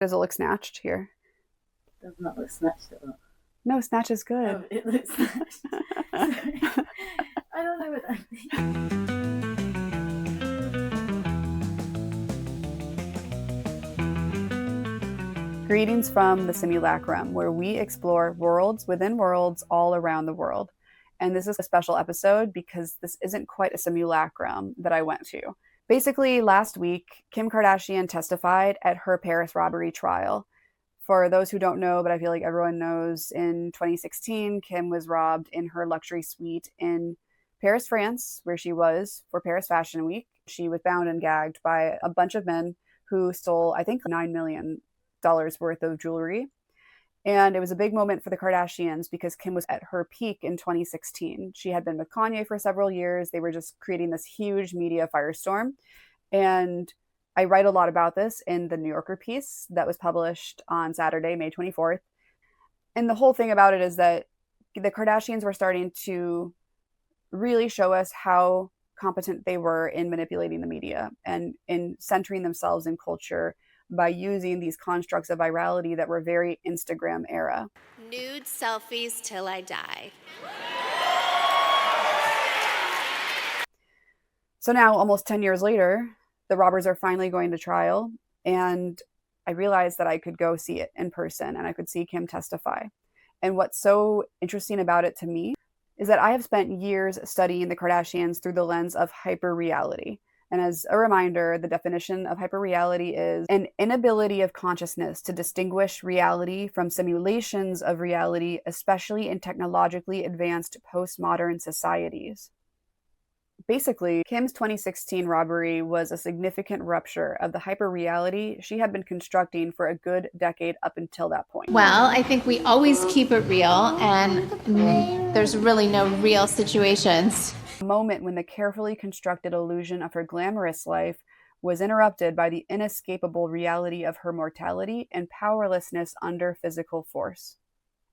Does it look snatched here? Does not look snatched at all. No, snatch is Oh, good. it looks snatched. Sorry. I don't know what that means. Greetings from the Simulacrum, where we explore worlds within worlds all around the world. And this is a special episode because this isn't quite a simulacrum that I went to. Basically, last week, Kim Kardashian testified at her Paris robbery trial. For those who don't know, but I feel like everyone knows, in 2016, Kim was robbed in her luxury suite in Paris, France, where she was for Paris Fashion Week. She was bound and gagged by a bunch of men who stole, I think, $9 million worth of jewelry. And it was a big moment for the Kardashians because Kim was at her peak in 2016. She had been with Kanye for several years. They were just creating this huge media firestorm. And I write a lot about this in the New Yorker piece that was published on Saturday, May 24th. And the whole thing about it is that the Kardashians were starting to really show us how competent they were in manipulating the media and in centering themselves in culture by using these constructs of virality that were very Instagram era. Nude selfies till I die. So now, almost 10 years later, the robbers are finally going to trial, and I realized that I could go see it in person and I could see Kim testify. And what's so interesting about it to me is that I have spent years studying the Kardashians through the lens of hyperreality. And as a reminder, the definition of hyperreality is an inability of consciousness to distinguish reality from simulations of reality, especially in technologically advanced postmodern societies. Basically, Kim's 2016 robbery was a significant rupture of the hyperreality she had been constructing for a good decade up until that point. Well, I think we always keep it real, and there's really no real situations. A moment when the carefully constructed illusion of her glamorous life was interrupted by the inescapable reality of her mortality and powerlessness under physical force.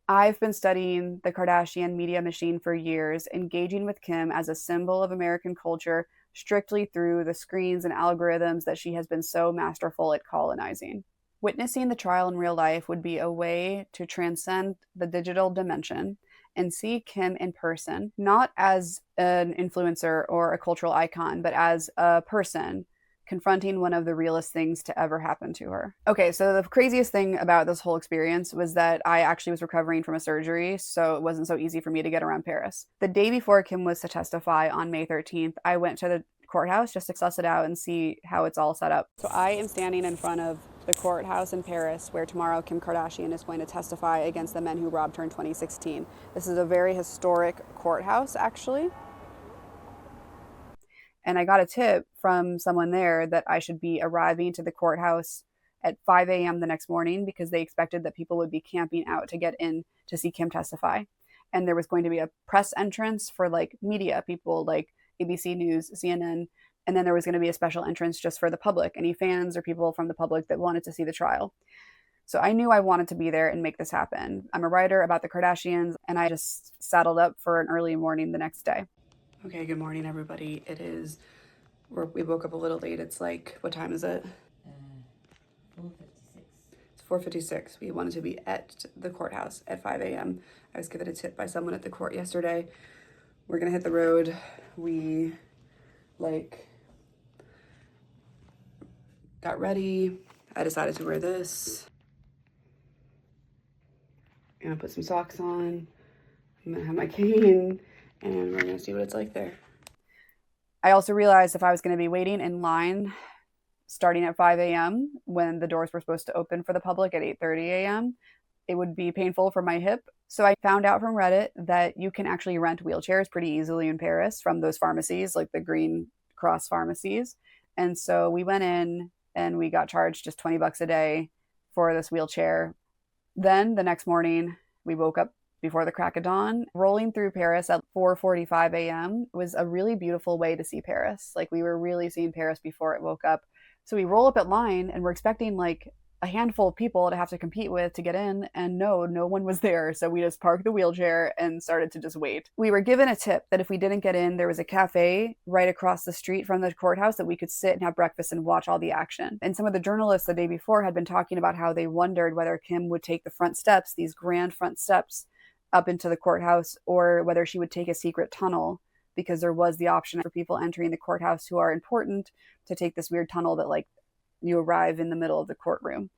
I've been studying the Kardashian media machine for years, engaging with Kim as a symbol of American culture strictly through the screens and algorithms that she has been so masterful at colonizing. Witnessing the trial in real life would be a way to transcend the digital dimension and see Kim in person, not as an influencer or a cultural icon, but as a person confronting one of the realest things to ever happen to her. Okay, so the craziest thing about this whole experience was that I actually was recovering from a surgery, so it wasn't so easy for me to get around Paris. The day before Kim was to testify on May 13th, I went to the courthouse just to suss it out and see how it's all set up. So I am standing in front of the courthouse in Paris where tomorrow Kim Kardashian is going to testify against the men who robbed her in 2016. This is a very historic courthouse, actually. And I got a tip from someone there that I should be arriving to the courthouse at 5 a.m. the next morning because they expected that people would be camping out to get in to see Kim testify. And there was going to be a press entrance for like media people like ABC News, CNN, and then there was going to be a special entrance just for the public, any fans or people from the public that wanted to see the trial. So I knew I wanted to be there and make this happen. I'm a writer about the Kardashians, and I just saddled up for an early morning the next day. Okay, good morning, everybody. We woke up a little late. It's like, what time is it? 4:56. It's 4:56. We wanted to be at the courthouse at 5 a.m. I was given a tip by someone at the court yesterday. We're gonna hit the road. We got ready. I decided to wear this. I'm gonna put some socks on. I'm gonna have my cane, and we're gonna see what it's like there. I also realized if I was gonna be waiting in line starting at 5 a.m. when the doors were supposed to open for the public at 8:30 a.m., it would be painful for my hip. So I found out from Reddit that you can actually rent wheelchairs pretty easily in Paris from those pharmacies, like the Green Cross pharmacies. And so we went in and we got charged just $20 a day for this wheelchair. Then the next morning, we woke up before the crack of dawn. Rolling through Paris at 4:45 a.m. was a really beautiful way to see Paris. Like we were really seeing Paris before it woke up. So we roll up at line and we're expecting like a handful of people to have to compete with to get in, and no one was there. So we just parked the wheelchair and started to just wait. We were given a tip that if we didn't get in, there was a cafe right across the street from the courthouse that we could sit and have breakfast and watch all the action. And some of the journalists the day before had been talking about how they wondered whether Kim would take the front steps, these grand front steps up into the courthouse, or whether she would take a secret tunnel, because there was the option for people entering the courthouse who are important to take this weird tunnel that like you arrive in the middle of the courtroom.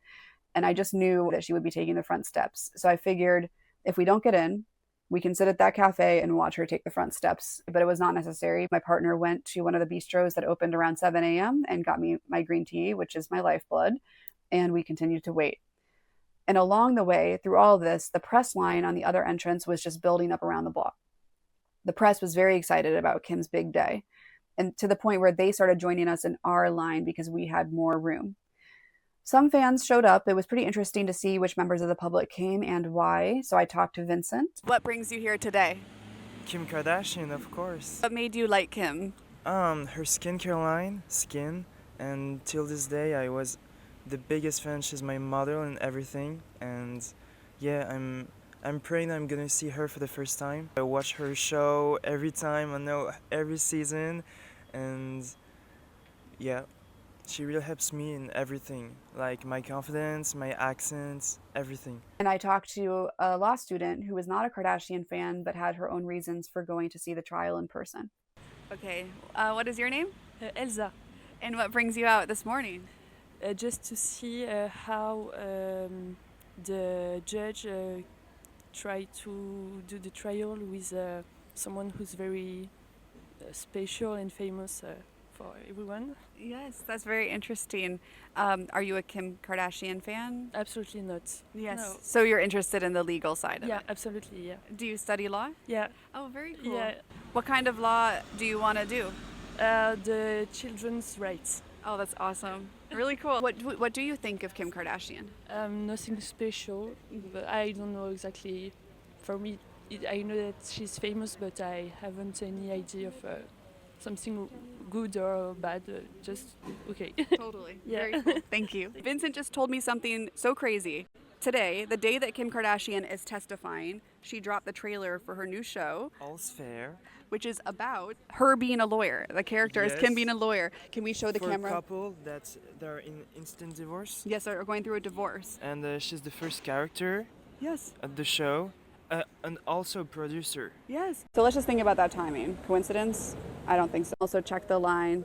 And I just knew that she would be taking the front steps. So I figured if we don't get in, we can sit at that cafe and watch her take the front steps. But it was not necessary. My partner went to one of the bistros that opened around 7 a.m. and got me my green tea, which is my lifeblood. And we continued to wait. And along the way, through all of this, the press line on the other entrance was just building up around the block. The press was very excited about Kim's big day, and to the point where they started joining us in our line because we had more room. Some fans showed up. It was pretty interesting to see which members of the public came and why. So I talked to Vincent. What brings you here today? Kim Kardashian, of course. What made you like Kim? Her skincare line, Skin, and till this day I was the biggest fan. She's my model and everything, and yeah, I'm praying I'm gonna see her for the first time. I watch her show every time, I know every season, and yeah, she really helps me in everything, like my confidence, my accents, everything. And I talked to a law student who was not a Kardashian fan but had her own reasons for going to see the trial in person. Okay, what is your name? Elsa. And what brings you out this morning? Just to see how the judge tried to do the trial with someone who's very special and famous for everyone. Yes, that's very interesting. Are you a Kim Kardashian fan? Absolutely not. Yes. No. So you're interested in the legal side of Yeah, it? absolutely, yeah. Do you study law? Yeah. Oh, very cool. Yeah. What kind of law do you want to do? The children's rights. Oh, that's awesome. Really cool. What do you think of Kim Kardashian? Nothing special, but I don't know exactly. For me, I know that she's famous, but I haven't any idea of something good or bad. Just okay. Totally. Yeah. Very cool. Thank you. Vincent just told me something so crazy. Today, the day that Kim Kardashian is testifying, she dropped the trailer for her new show. All's fair. Which is about her being a lawyer. The character is Kim Yes. being a lawyer. Can we show the For camera? a couple that they're in instant divorce, Yes, they're going through a divorce. and she's the first character Yes. at the show, and also producer. Yes. So let's just think about that timing. Coincidence? I don't think so. Also check the line.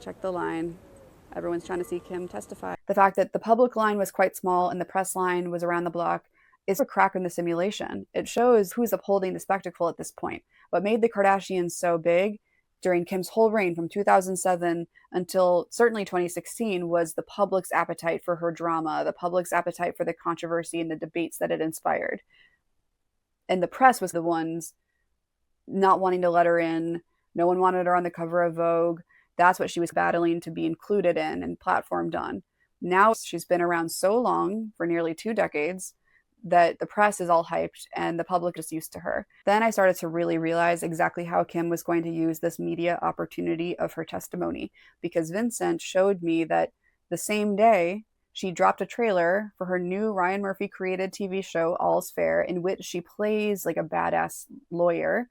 Everyone's trying to see Kim testify. The fact that the public line was quite small and the press line was around the block is a crack in the simulation. It shows who's upholding the spectacle at this point. What made the Kardashians so big during Kim's whole reign from 2007 until certainly 2016 was the public's appetite for her drama, the public's appetite for the controversy and the debates that it inspired. And the press was the ones not wanting to let her in. No one wanted her on the cover of Vogue. That's what she was battling to be included in and platformed on. Now she's been around so long, for nearly 2 decades, that the press is all hyped and the public is used to her. Then I started to really realize exactly how Kim was going to use this media opportunity of her testimony, because Vincent showed me that the same day she dropped a trailer for her new Ryan Murphy created TV show, All's Fair, in which she plays like a badass lawyer.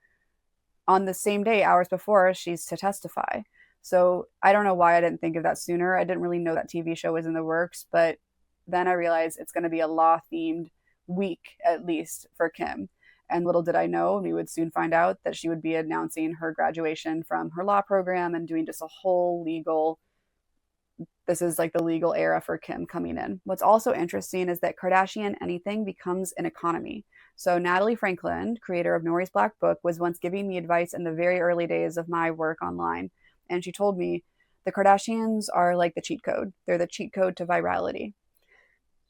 On the same day, hours before, she's to testify. So I don't know why I didn't think of that sooner. I didn't really know that TV show was in the works, but then I realized it's going to be a law-themed week, at least, for Kim. And little did I know, we would soon find out that she would be announcing her graduation from her law program and doing just a whole legal, this is like the legal era for Kim coming in. What's also interesting is that Kardashian anything becomes an economy. So Natalie Franklin, creator of Nori's Black Book, was once giving me advice in the very early days of my work online. And she told me, the Kardashians are like the cheat code. They're the cheat code to virality.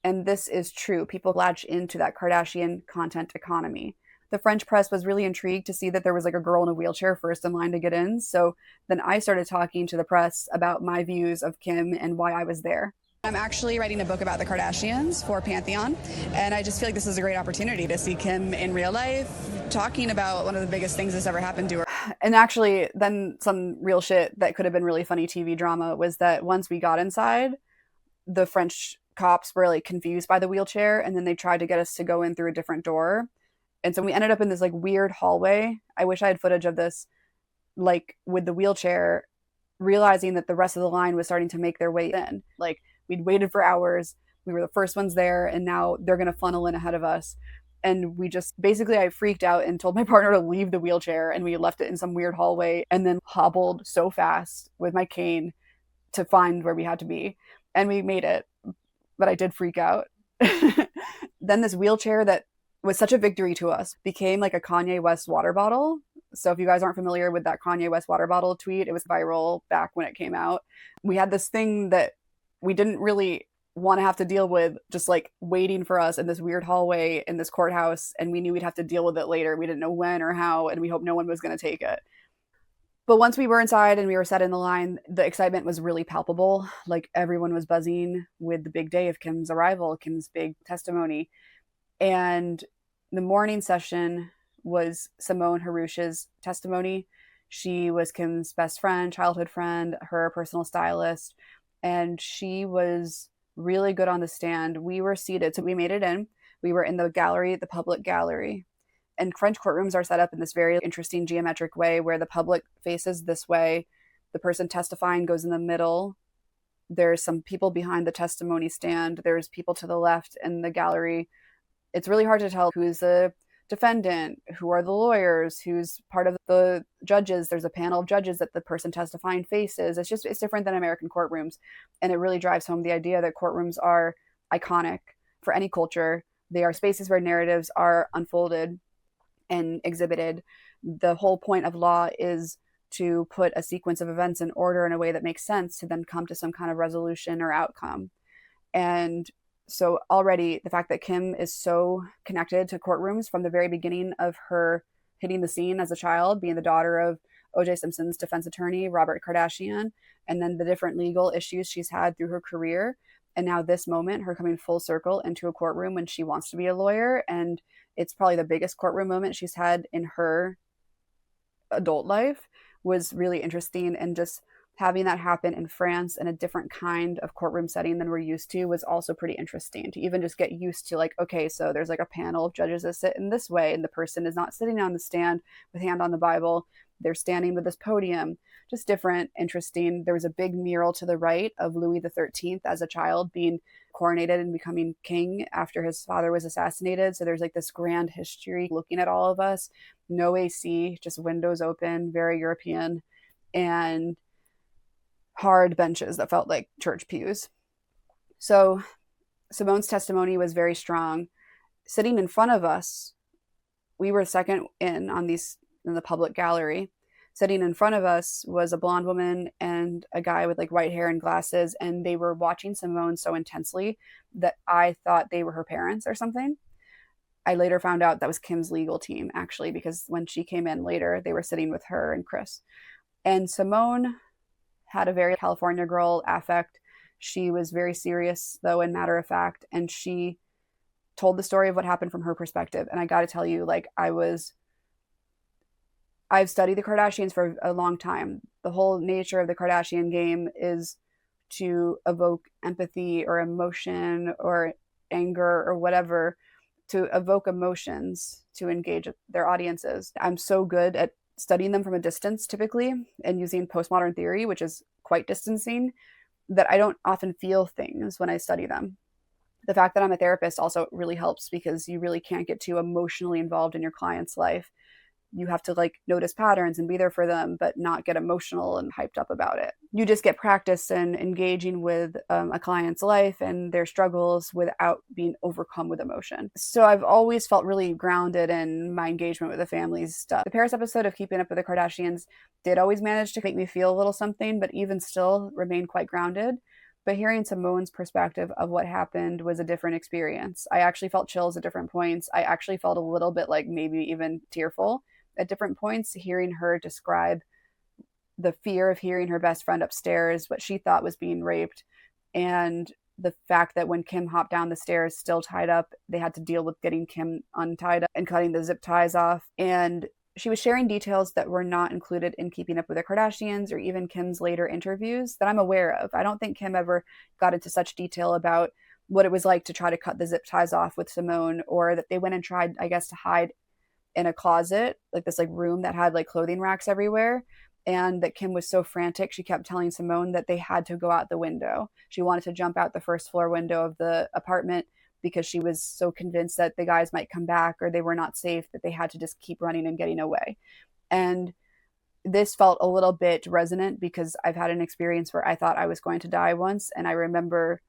And this is true. People latch into that Kardashian content economy. The French press was really intrigued to see that there was like a girl in a wheelchair first in line to get in. So then I started talking to the press about my views of Kim and why I was there. I'm actually writing a book about the Kardashians for Pantheon, and I just feel like this is a great opportunity to see Kim in real life, talking about one of the biggest things that's ever happened to her. And actually, then some real shit that could have been really funny TV drama was that once we got inside, the French cops were like confused by the wheelchair, and then they tried to get us to go in through a different door. And so we ended up in this like weird hallway. I wish I had footage of this, like with the wheelchair, realizing that the rest of the line was starting to make their way in. Like we'd waited for hours, we were the first ones there, and now they're going to funnel in ahead of us. And we just basically, I freaked out and told my partner to leave the wheelchair, and we left it in some weird hallway and then hobbled so fast with my cane to find where we had to be. And we made it, but I did freak out. Then this wheelchair that was such a victory to us became like a Kanye West water bottle. So if you guys aren't familiar with that Kanye West water bottle tweet, it was viral back when it came out. We had this thing that we didn't really want to have to deal with, just like waiting for us in this weird hallway in this courthouse, and we knew we'd have to deal with it later. We didn't know when or how, and we hoped no one was going to take it. But once we were inside and we were set in the line, the excitement was really palpable. Like everyone was buzzing with the big day of Kim's arrival, Kim's big testimony. And the morning session was Simone Harouche's testimony. She was Kim's best friend, childhood friend, her personal stylist, and she was really good on the stand. We were seated, so we made it in. We were in the gallery, the public gallery. And French courtrooms are set up in this very interesting geometric way where the public faces this way. The person testifying goes in the middle. There's some people behind the testimony stand. There's people to the left in the gallery. It's really hard to tell who's the defendant, who are the lawyers, who's part of the judges. There's a panel of judges that the person testifying faces. It's different than American courtrooms. And it really drives home the idea that courtrooms are iconic for any culture. They are spaces where narratives are unfolded and exhibited. The whole point of law is to put a sequence of events in order in a way that makes sense to then come to some kind of resolution or outcome. And so already the fact that Kim is so connected to courtrooms from the very beginning of her hitting the scene as a child, being the daughter of O.J. Simpson's defense attorney, Robert Kardashian, and then the different legal issues she's had through her career. And now this moment, her coming full circle into a courtroom when she wants to be a lawyer. And it's probably the biggest courtroom moment she's had in her adult life, was really interesting. And just having that happen in France in a different kind of courtroom setting than we're used to was also pretty interesting, to even just get used to, like, okay, so there's like a panel of judges that sit in this way, and the person is not sitting on the stand with hand on the Bible. They're standing with this podium. Just different, interesting. There was a big mural to the right of Louis XIII as a child being coronated and becoming king after his father was assassinated. So there's like this grand history looking at all of us. No AC, just windows open, very European, and hard benches that felt like church pews. So Simone's testimony was very strong. Sitting in front of us, we were second in the public gallery. Sitting in front of us was a blonde woman and a guy with like white hair and glasses, and they were watching Simone so intensely that I thought they were her parents or something. I later found out that was Kim's legal team, actually, because when she came in later, they were sitting with her and Chris. And Simone had a very California girl affect. She was very serious, though, and matter of fact, and she told the story of what happened from her perspective. And I got to tell you, like, I've studied the Kardashians for a long time. The whole nature of the Kardashian game is to evoke empathy or emotion or anger or whatever, to evoke emotions to engage their audiences. I'm so good at studying them from a distance, typically, and using postmodern theory, which is quite distancing, that I don't often feel things when I study them. The fact that I'm a therapist also really helps, because you really can't get too emotionally involved in your client's life. You have to like notice patterns and be there for them, but not get emotional and hyped up about it. You just get practice in engaging with a client's life and their struggles without being overcome with emotion. So I've always felt really grounded in my engagement with the family's stuff. The Paris episode of Keeping Up with the Kardashians did always manage to make me feel a little something, but even still remained quite grounded. But hearing Simone's perspective of what happened was a different experience. I actually felt chills at different points. I actually felt a little bit like maybe even tearful at different points, hearing her describe the fear of hearing her best friend upstairs, what she thought was being raped, and the fact that when Kim hopped down the stairs still tied up, they had to deal with getting Kim untied up and cutting the zip ties off. And she was sharing details that were not included in Keeping Up with the Kardashians or even Kim's later interviews that I'm aware of. I don't think Kim ever got into such detail about what it was like to try to cut the zip ties off with Simone, or that they went and tried, I guess, to hide in a closet, like this like room that had like clothing racks everywhere. And that Kim was so frantic, she kept telling Simone that they had to go out the window. She wanted to jump out the first floor window of the apartment because she was so convinced that the guys might come back or they were not safe, that they had to just keep running and getting away. And this felt a little bit resonant because I've had an experience where I thought I was going to die once. And I remember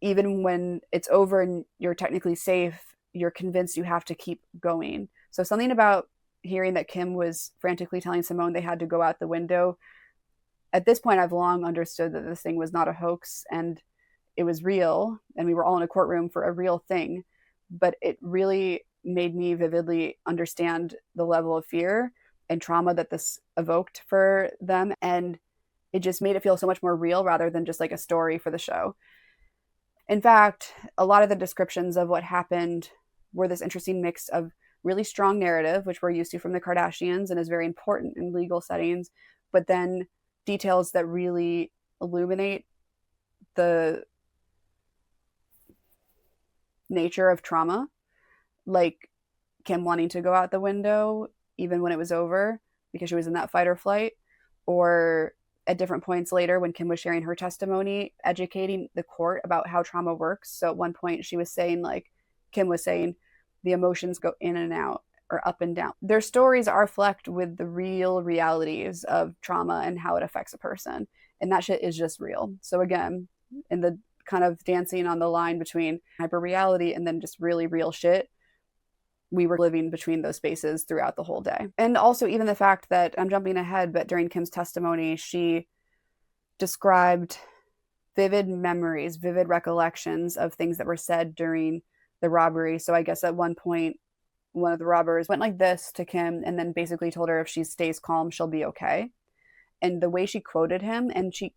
even when it's over and you're technically safe, you're convinced you have to keep going. So something about hearing that Kim was frantically telling Simone they had to go out the window. At this point, I've long understood that this thing was not a hoax and it was real. And we were all in a courtroom for a real thing. But it really made me vividly understand the level of fear and trauma that this evoked for them. And it just made it feel so much more real rather than just like a story for the show. In fact, a lot of the descriptions of what happened were this interesting mix of really strong narrative, which we're used to from the Kardashians and is very important in legal settings, but then details that really illuminate the nature of trauma, like Kim wanting to go out the window even when it was over because she was in that fight or flight, or at different points later when Kim was sharing her testimony, educating the court about how trauma works. So at one point she was saying, like, Kim was saying, the emotions go in and out or up and down. Their stories are flecked with the real realities of trauma and how it affects a person. And that shit is just real. So again, in the kind of dancing on the line between hyper reality and then just really real shit, we were living between those spaces throughout the whole day. And also even the fact that, I'm jumping ahead, but during Kim's testimony, she described vivid memories, vivid recollections of things that were said during the robbery. So I guess at one point, one of the robbers went like this to Kim and then basically told her if she stays calm, she'll be okay. And the way she quoted him, and she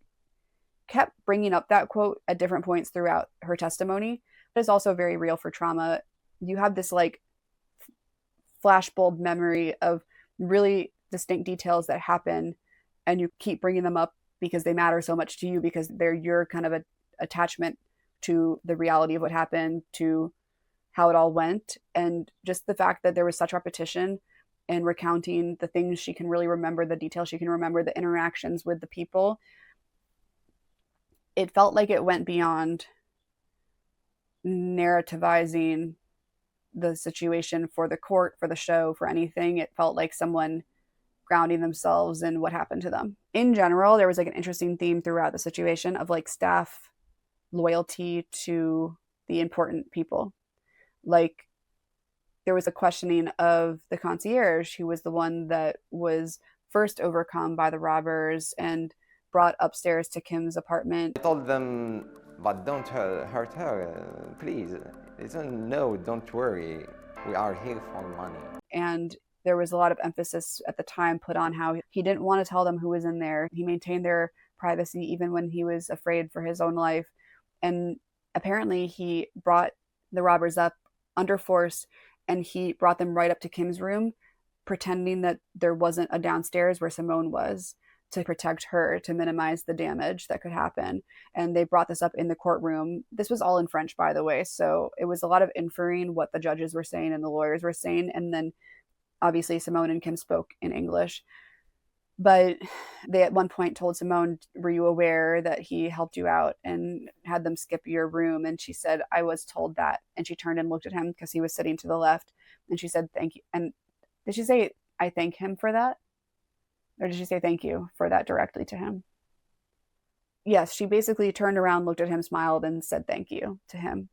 kept bringing up that quote at different points throughout her testimony, but it's also very real for trauma. You have this like flashbulb memory of really distinct details that happen, and you keep bringing them up because they matter so much to you, because they're your kind of attachment to the reality of what happened, to how it all went. And just the fact that there was such repetition and recounting the things she can really remember, the details she can remember, the interactions with the people, it felt like it went beyond narrativizing the situation for the court, for the show, for anything. It felt like someone grounding themselves in what happened to them. In general, there was like an interesting theme throughout the situation of like staff loyalty to the important people. Like there was a questioning of the concierge, who was the one that was first overcome by the robbers and brought upstairs to Kim's apartment. I told them, but don't hurt her, please. They said, no, don't worry. We are here for money. And there was a lot of emphasis at the time put on how he didn't want to tell them who was in there. He maintained their privacy even when he was afraid for his own life. And apparently he brought the robbers up under force, and he brought them right up to Kim's room, pretending that there wasn't a downstairs where Simone was, to protect her, to minimize the damage that could happen. And they brought this up in the courtroom. This was all in French, by the way. So it was a lot of inferring what the judges were saying and the lawyers were saying. And then obviously Simone and Kim spoke in English. But they at one point told Simone, were you aware that he helped you out and had them skip your room? And she said, I was told that. And she turned and looked at him because he was sitting to the left. And she said, thank you. And did she say, I thank him for that? Or did she say thank you for that directly to him? Yes, she basically turned around, looked at him, smiled, and said thank you to him.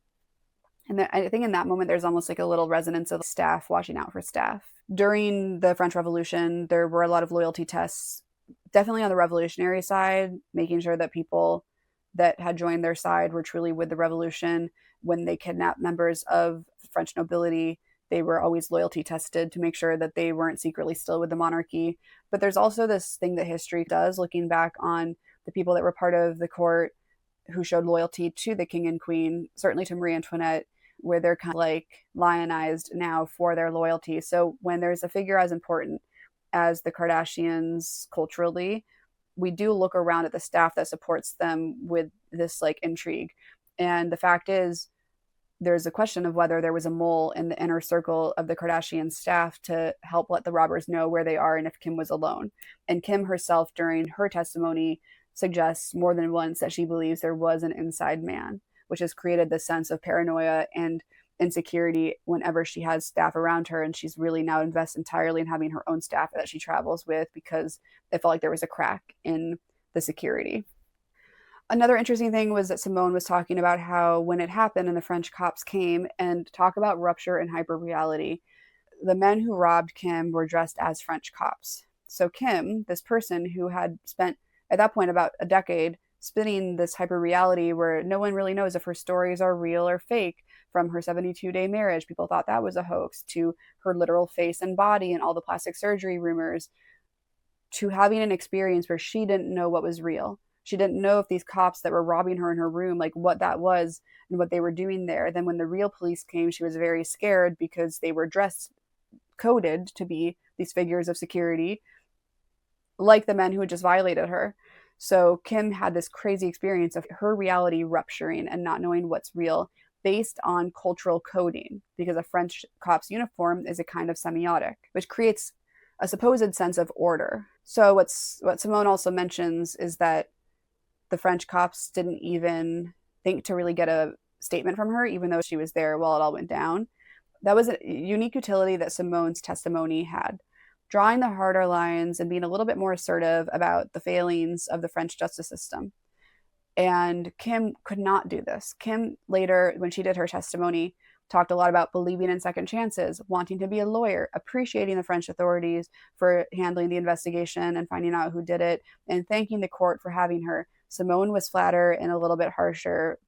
And I think in that moment, there's almost like a little resonance of staff watching out for staff. During the French Revolution, there were a lot of loyalty tests, definitely on the revolutionary side, making sure that people that had joined their side were truly with the revolution. When they kidnapped members of French nobility, they were always loyalty tested to make sure that they weren't secretly still with the monarchy. But there's also this thing that history does, looking back on the people that were part of the court who showed loyalty to the king and queen, certainly to Marie Antoinette, where they're kind of like lionized now for their loyalty. So when there's a figure as important as the Kardashians culturally, we do look around at the staff that supports them with this like intrigue. And the fact is, there's a question of whether there was a mole in the inner circle of the Kardashian staff to help let the robbers know where they are and if Kim was alone. And Kim herself, during her testimony, suggests more than once that she believes there was an inside man, which has created this sense of paranoia and insecurity whenever she has staff around her. And she's really now invested entirely in having her own staff that she travels with because it felt like there was a crack in the security. Another interesting thing was that Simone was talking about how when it happened and the French cops came, and talk about rupture and hyperreality, the men who robbed Kim were dressed as French cops. So Kim, this person who had spent at that point about a decade spinning this hyperreality where no one really knows if her stories are real or fake, from her 72-day marriage, people thought that was a hoax, to her literal face and body and all the plastic surgery rumors, to having an experience where she didn't know what was real. She didn't know if these cops that were robbing her in her room, like what that was and what they were doing there. Then when the real police came, she was very scared because they were coded to be these figures of security, like the men who had just violated her. So Kim had this crazy experience of her reality rupturing and not knowing what's real based on cultural coding, because a French cop's uniform is a kind of semiotic, which creates a supposed sense of order. So what Simone also mentions is that the French cops didn't even think to really get a statement from her, even though she was there while it all went down. That was a unique utility that Simone's testimony had, drawing the harder lines and being a little bit more assertive about the failings of the French justice system. And Kim could not do this. Kim later, when she did her testimony, talked a lot about believing in second chances, wanting to be a lawyer, appreciating the French authorities for handling the investigation and finding out who did it, and thanking the court for having her. Simone was flatter and a little bit harsher,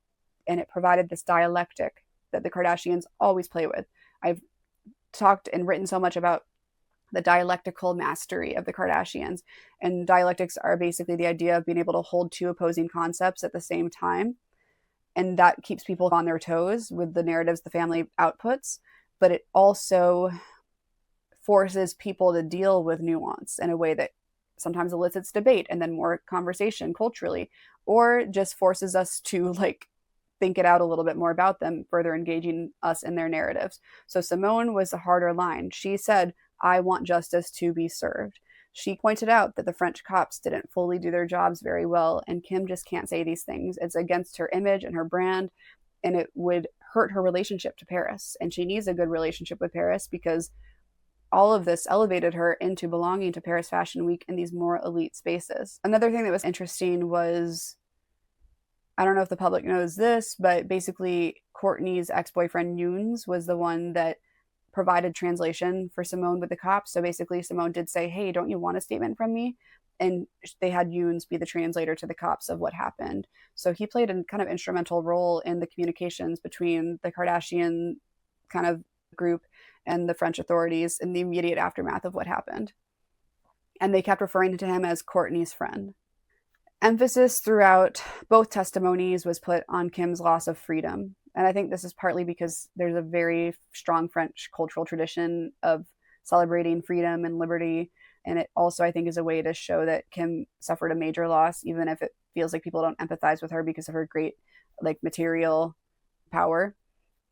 and it provided this dialectic that the Kardashians always play with. I've talked and written so much about the dialectical mastery of the Kardashians, and dialectics are basically the idea of being able to hold two opposing concepts at the same time, and that keeps people on their toes with the narratives the family outputs, but it also forces people to deal with nuance in a way that sometimes elicits debate and then more conversation culturally, or just forces us to think it out a little bit more about them, further engaging us in their narratives. So Simone was a harder line. She said, "I want justice to be served." She pointed out that the French cops didn't fully do their jobs very well, and Kim just can't say these things. It's against her image and her brand, and it would hurt her relationship to Paris. And she needs a good relationship with Paris because all of this elevated her into belonging to Paris Fashion Week in these more elite spaces. Another thing that was interesting was, I don't know if the public knows this, but basically Kourtney's ex-boyfriend Younes was the one that provided translation for Simone with the cops. So basically Simone did say, "Hey, don't you want a statement from me?" And they had Younes be the translator to the cops of what happened. So he played a kind of instrumental role in the communications between the Kardashian kind of group and the French authorities in the immediate aftermath of what happened. And they kept referring to him as Kourtney's friend. Emphasis throughout both testimonies was put on Kim's loss of freedom. And I think this is partly because there's a very strong French cultural tradition of celebrating freedom and liberty. And it also, I think, is a way to show that Kim suffered a major loss, even if it feels like people don't empathize with her because of her great material power.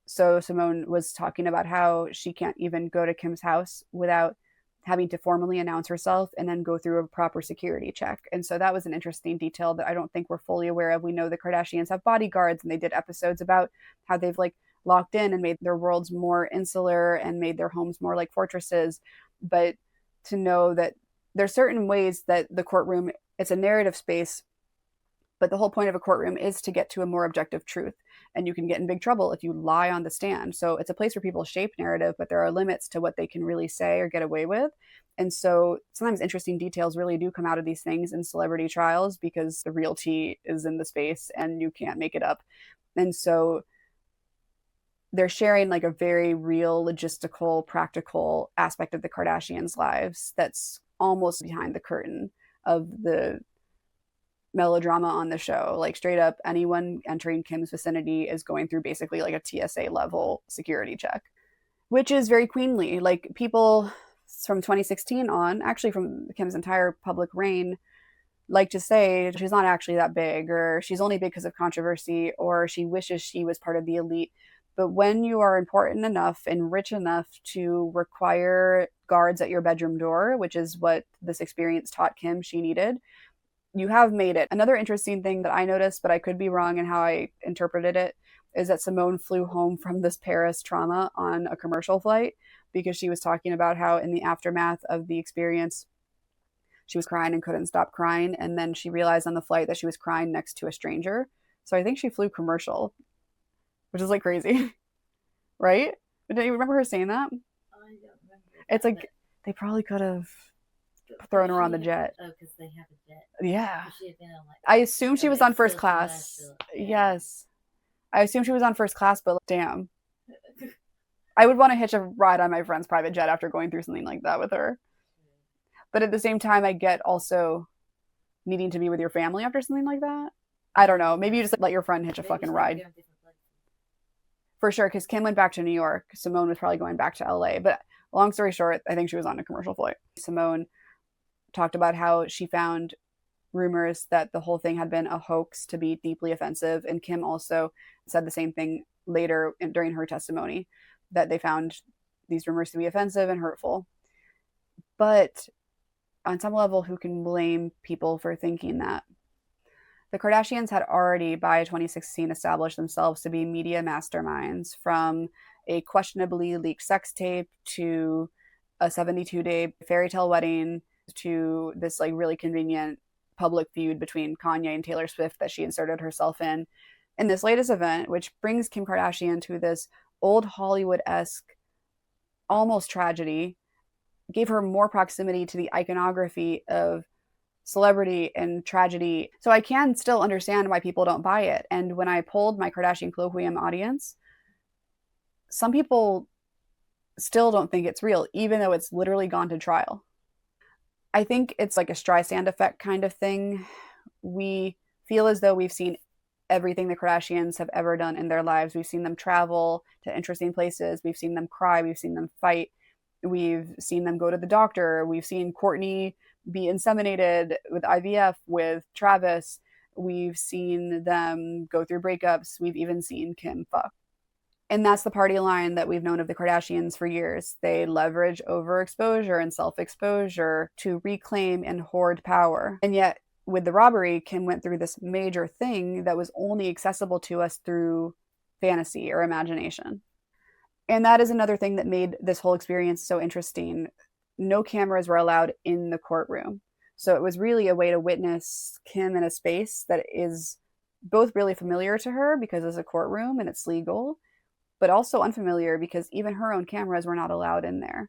So Simone was talking about how she can't even go to Kim's house without having to formally announce herself and then go through a proper security check. And so that was an interesting detail that I don't think we're fully aware of. We know the Kardashians have bodyguards, and they did episodes about how they've locked in and made their worlds more insular and made their homes more like fortresses. But to know that there's certain ways that the courtroom, it's a narrative space, but the whole point of a courtroom is to get to a more objective truth. And you can get in big trouble if you lie on the stand. So it's a place where people shape narrative, but there are limits to what they can really say or get away with. And so sometimes interesting details really do come out of these things in celebrity trials because the realty is in the space and you can't make it up. And so they're sharing a very real, logistical, practical aspect of the Kardashians' lives that's almost behind the curtain of the melodrama on the show. Straight up, anyone entering Kim's vicinity is going through basically a TSA level security check, which is very queenly. People from 2016 on, actually from Kim's entire public reign, like to say she's not actually that big, or she's only big because of controversy, or she wishes she was part of the elite. But when you are important enough and rich enough to require guards at your bedroom door, which is what this experience taught Kim she needed, you have made it. Another interesting thing that I noticed, but I could be wrong in how I interpreted it, is that Simone flew home from this Paris trauma on a commercial flight, because she was talking about how in the aftermath of the experience, she was crying and couldn't stop crying. And then she realized on the flight that she was crying next to a stranger. So I think she flew commercial, which is like crazy, right? Do you remember her saying that? I don't remember. It's like they probably could have thrown her on the jet. Oh, because they have a jet. Yeah. She had been on, like, I assume she was on first class. Yeah. Yes. I assume she was on first class, but damn. I would want to hitch a ride on my friend's private jet after going through something like that with her. But at the same time, I get also needing to be with your family after something like that. I don't know. Maybe you just let your friend hitch a fucking ride. For sure, because Kim went back to New York. Simone was probably going back to LA. But long story short, I think she was on a commercial flight. Simone talked about how she found rumors that the whole thing had been a hoax to be deeply offensive. And Kim also said the same thing later during her testimony, that they found these rumors to be offensive and hurtful. But on some level, who can blame people for thinking that? The Kardashians had already, by 2016, established themselves to be media masterminds, from a questionably leaked sex tape to a 72-day fairy tale wedding to this like really convenient public feud between Kanye and Taylor Swift that she inserted herself in. In this latest event, which brings Kim Kardashian to this old Hollywood-esque almost tragedy, gave her more proximity to the iconography of celebrity and tragedy. So I can still understand why people don't buy it. And when I polled my Kardashian Colloquium audience, some people still don't think it's real, even though it's literally gone to trial. I think it's like a Streisand effect kind of thing. We feel as though we've seen everything the Kardashians have ever done in their lives. We've seen them travel to interesting places. We've seen them cry. We've seen them fight. We've seen them go to the doctor. We've seen Kourtney be inseminated with IVF with Travis. We've seen them go through breakups. We've even seen Kim fuck. And that's the party line that we've known of the Kardashians for years. They leverage overexposure and self-exposure to reclaim and hoard power. And yet, with the robbery, Kim went through this major thing that was only accessible to us through fantasy or imagination. And that is another thing that made this whole experience so interesting. No cameras were allowed in the courtroom. So it was really a way to witness Kim in a space that is both really familiar to her because it's a courtroom and it's legal, but also unfamiliar because even her own cameras were not allowed in there.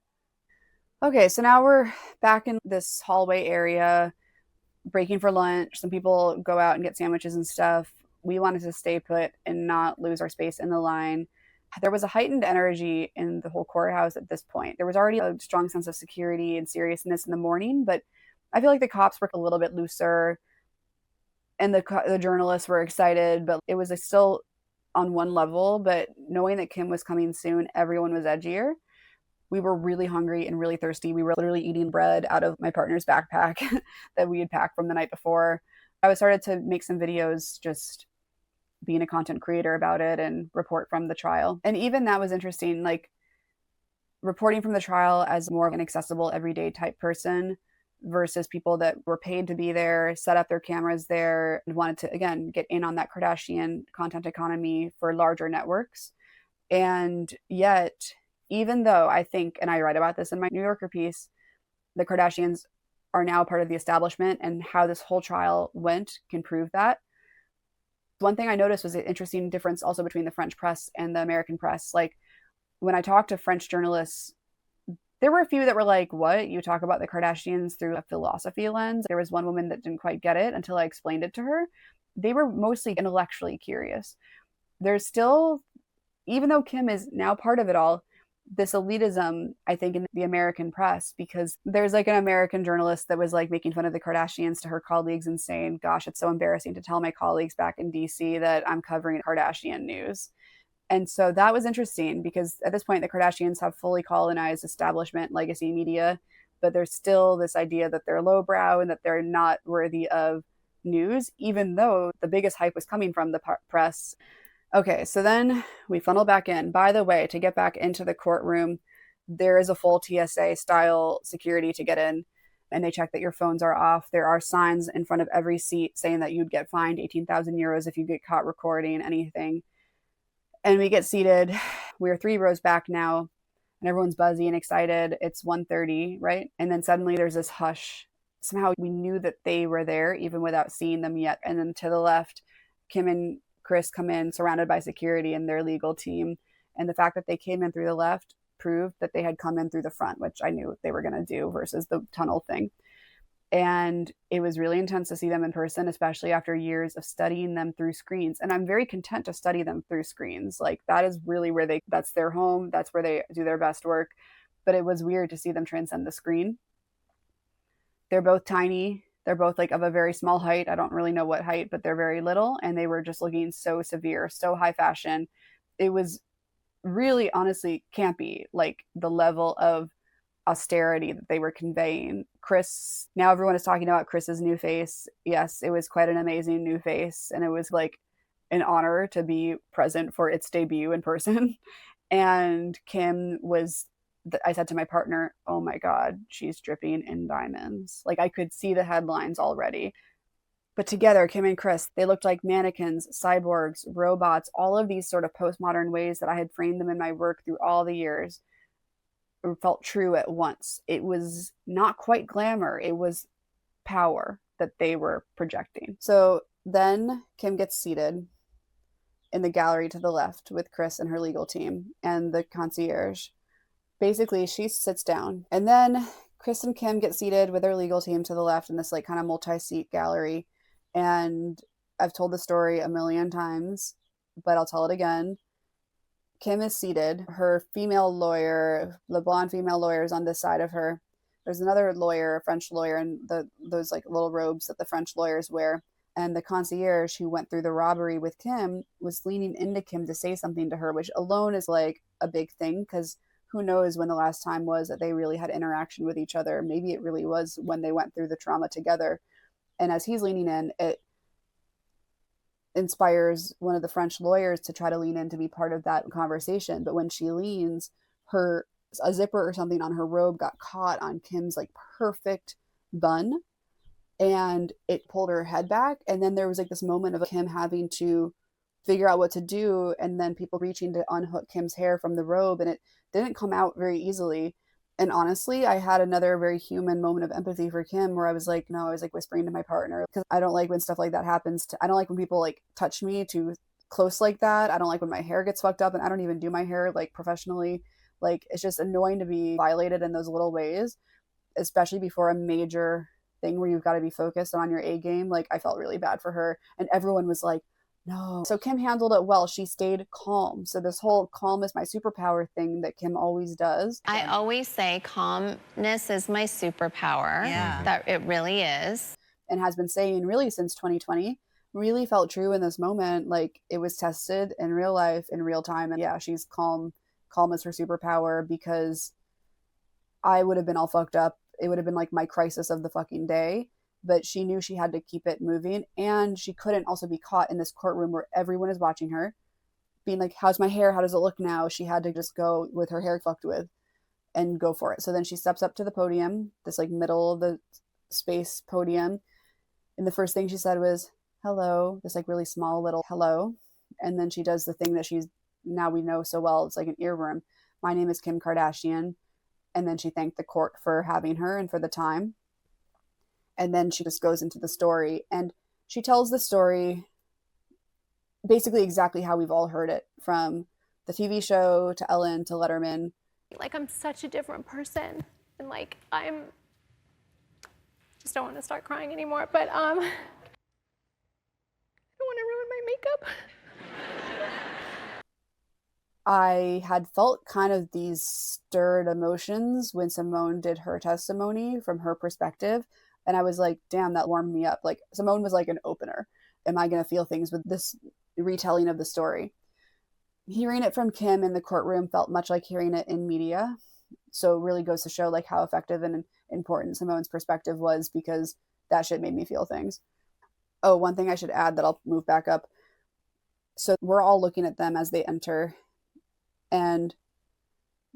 Okay, so now we're back in this hallway area, breaking for lunch. Some people go out and get sandwiches and stuff. We wanted to stay put and not lose our space in the line. There was a heightened energy in the whole courthouse at this point. There was already a strong sense of security and seriousness in the morning, but I feel like the cops were a little bit looser and the journalists were excited, but it was still on one level. But knowing that Kim was coming soon, everyone was edgier. We were really hungry and really thirsty. We were literally eating bread out of my partner's backpack that we had packed from the night before. I started to make some videos just being a content creator about it and report from the trial. And even that was interesting, like reporting from the trial as more of an accessible everyday type person versus people that were paid to be there, set up their cameras there, and wanted to, again, get in on that Kardashian content economy for larger networks. And yet, even though I think, and I write about this in my New Yorker piece, the Kardashians are now part of the establishment, and how this whole trial went can prove that. One thing I noticed was an interesting difference also between the French press and the American press. Like when I talked to French journalists, there were a few that were like, what? You talk about the Kardashians through a philosophy lens? There was one woman that didn't quite get it until I explained it to her. They were mostly intellectually curious. There's still, even though Kim is now part of it all, this elitism, I think, in the American press, because there's like an American journalist that was like making fun of the Kardashians to her colleagues and saying, gosh, it's so embarrassing to tell my colleagues back in DC that I'm covering Kardashian news. And so that was interesting because at this point, the Kardashians have fully colonized establishment legacy media. but there's still this idea that they're lowbrow and that they're not worthy of news, even though the biggest hype was coming from the press. Okay, so then we funnel back in. By the way, to get back into the courtroom, there is a full TSA style security to get in, and they check that your phones are off. There are signs in front of every seat saying that you'd get fined 18,000 euros if you get caught recording anything. And we get seated. We're 3 rows back now, and everyone's buzzy and excited. It's 1:30, right? And then suddenly there's this hush. Somehow we knew that they were there even without seeing them yet. And then to the left, Kim and Chris come in surrounded by security and their legal team. And the fact that they came in through the left proved that they had come in through the front, which I knew they were going to do versus the tunnel thing. And it was really intense to see them in person, especially after years of studying them through screens. And I'm very content to study them through screens. Like, that is really where that's their home. That's where they do their best work. But it was weird to see them transcend the screen. They're both tiny. They're both like of a very small height. I don't really know what height, but they're very little. And they were just looking so severe, so high fashion. It was really, honestly, campy, like the level of austerity that they were conveying. Chris, now everyone is talking about Chris's new face. Yes, it was quite an amazing new face. And it was like an honor to be present for its debut in person. And Kim was, I said to my partner, oh my God, she's dripping in diamonds. Like, I could see the headlines already. But together, Kim and Chris, they looked like mannequins, cyborgs, robots, all of these sort of postmodern ways that I had framed them in my work through all the years. It felt true at once. It was not quite glamour. It was power that they were projecting. So then Kim gets seated in the gallery to the left with Chris and her legal team and the concierge. Basically, she sits down. And then Chris and Kim get seated with their legal team to the left in this like kind of multi-seat gallery. And I've told the story a million times, but I'll tell it again. Kim is seated. Her female lawyer, the blonde female lawyer, is on this side of her. There's another lawyer, a French lawyer, in those like little robes that the French lawyers wear. And the concierge who went through the robbery with Kim was leaning into Kim to say something to her, which alone is like a big thing, because who knows when the last time was that they really had interaction with each other. Maybe it really was when they went through the trauma together. And as he's leaning in, it inspires one of the French lawyers to try to lean in to be part of that conversation. But when she leans, a zipper or something on her robe got caught on Kim's like perfect bun, and it pulled her head back. And then there was like this moment of Kim having to figure out what to do, and then people reaching to unhook Kim's hair from the robe, and it didn't come out very easily. And honestly, I had another very human moment of empathy for Kim where I was like, no, I was like whispering to my partner, because I don't like when stuff like that happens. I don't like when people like touch me too close like that. I don't like when my hair gets fucked up, and I don't even do my hair like professionally. Like, it's just annoying to be violated in those little ways, especially before a major thing where you've got to be focused on your A game. Like, I felt really bad for her, and everyone was like, no. So Kim handled it well. She stayed calm. So this whole calm is my superpower thing that Kim always does. I always say calmness is my superpower. Yeah. That it really is. And has been saying really since 2020. Really felt true in this moment. Like, it was tested in real life, in real time. And yeah, she's calm. Calm is her superpower, because I would have been all fucked up. It would have been like my crisis of the fucking day. But she knew she had to keep it moving, and she couldn't also be caught in this courtroom where everyone is watching her, being like, how's my hair? How does it look now? She had to just go with her hair fucked with and go for it. So then she steps up to the podium, this like middle of the space podium. And the first thing she said was, hello, this like really small little hello. And then she does the thing that now we know so well. It's like an earworm. My name is Kim Kardashian. And then she thanked the court for having her and for the time. And then she just goes into the story, and she tells the story basically exactly how we've all heard it, from the TV show to Ellen to Letterman. Like, I'm such a different person, and like, just don't want to start crying anymore, but I don't want to ruin my makeup. I had felt kind of these stirred emotions when Simone did her testimony from her perspective. And I was like, damn, that warmed me up. Like, Simone was like an opener. Am I going to feel things with this retelling of the story? Hearing it from Kim in the courtroom felt much like hearing it in media. So it really goes to show like how effective and important Simone's perspective was, because that shit made me feel things. Oh, one thing I should add that I'll move back up. So we're all looking at them as they enter, and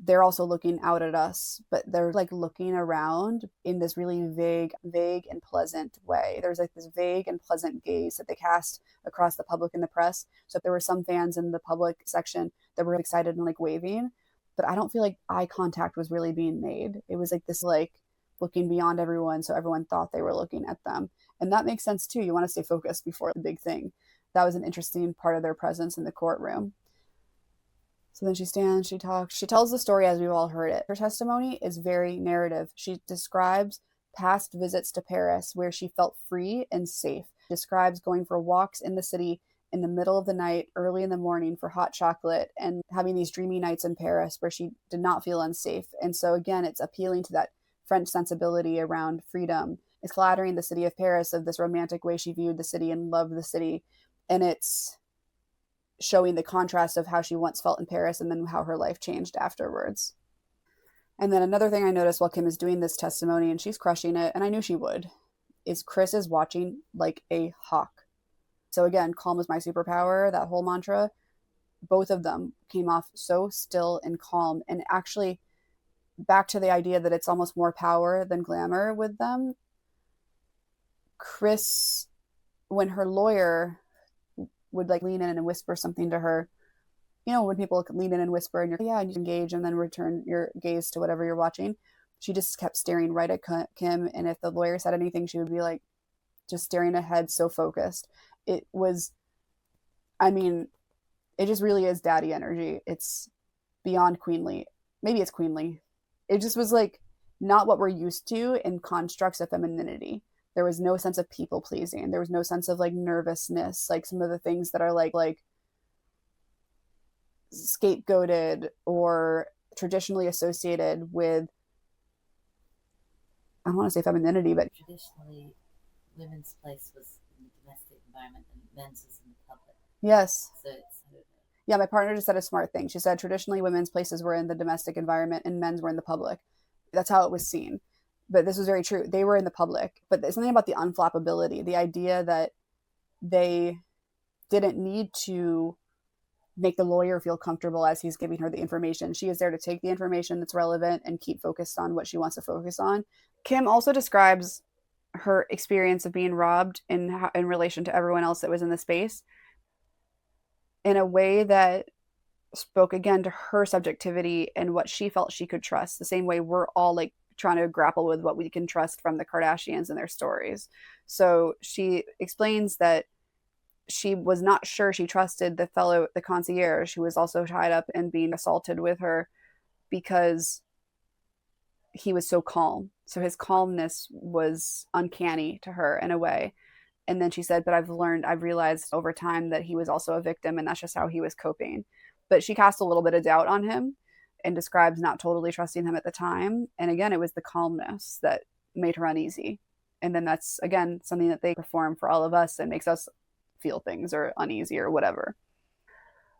they're also looking out at us, but they're like looking around in this really vague and pleasant way. There's like this vague and pleasant gaze that they cast across the public and the press. So there were some fans in the public section that were excited and like waving, but I don't feel like eye contact was really being made. It was like this like looking beyond everyone, so everyone thought they were looking at them. And that makes sense too. You want to stay focused before the big thing. That was an interesting part of their presence in the courtroom. So then she stands, she talks, she tells the story as we've all heard it. Her testimony is very narrative. She describes past visits to Paris where she felt free and safe. Describes going for walks in the city in the middle of the night, early in the morning for hot chocolate, and having these dreamy nights in Paris where she did not feel unsafe. And so again, it's appealing to that French sensibility around freedom. It's flattering the city of Paris of this romantic way she viewed the city and loved the city. And it's showing the contrast of how she once felt in Paris and then how her life changed afterwards. And then another thing I noticed while Kim is doing this testimony, and she's crushing it, and I knew she would, is Chris is watching like a hawk. So again, calm is my superpower, that whole mantra. Both of them came off so still and calm, and actually back to the idea that it's almost more power than glamour with them. Chris, when her lawyer would like lean in and whisper something to her, you know, when people lean in and whisper and you're, yeah, and you engage and then return your gaze to whatever you're watching, she just kept staring right at Kim. And if the lawyer said anything, she would be like just staring ahead, so focused. It was, I mean, it just really is daddy energy. It's beyond queenly. Maybe it's queenly. It just was like not what we're used to in constructs of femininity. There was no sense of people pleasing. There was no sense of like nervousness, like some of the things that are like scapegoated or traditionally associated with, I don't want to say femininity, but Traditionally, women's place was in the domestic environment and men's was in the public. yes. So it's, I don't know. Yeah, my partner just said a smart thing. She said traditionally women's places were in the domestic environment and men's were in the public. That's how it was seen. But this was very true. They were in the public. But there's something about the unflappability, the idea that they didn't need to make the lawyer feel comfortable as he's giving her the information. She is there to take the information that's relevant and keep focused on what she wants to focus on. Kim also describes her experience of being robbed in relation to everyone else that was in the space in a way that spoke again to her subjectivity and what she felt she could trust, the same way we're all like trying to grapple with what we can trust from the Kardashians and their stories. So she explains that she was not sure she trusted the concierge who was also tied up and being assaulted with her because he was so calm. So his calmness was uncanny to her in a way. And then she said, but I've realized over time that he was also a victim and that's just how he was coping. But she cast a little bit of doubt on him and describes not totally trusting him at the time. And again, it was the calmness that made her uneasy. And then that's, again, something that they perform for all of us and makes us feel things or uneasy or whatever.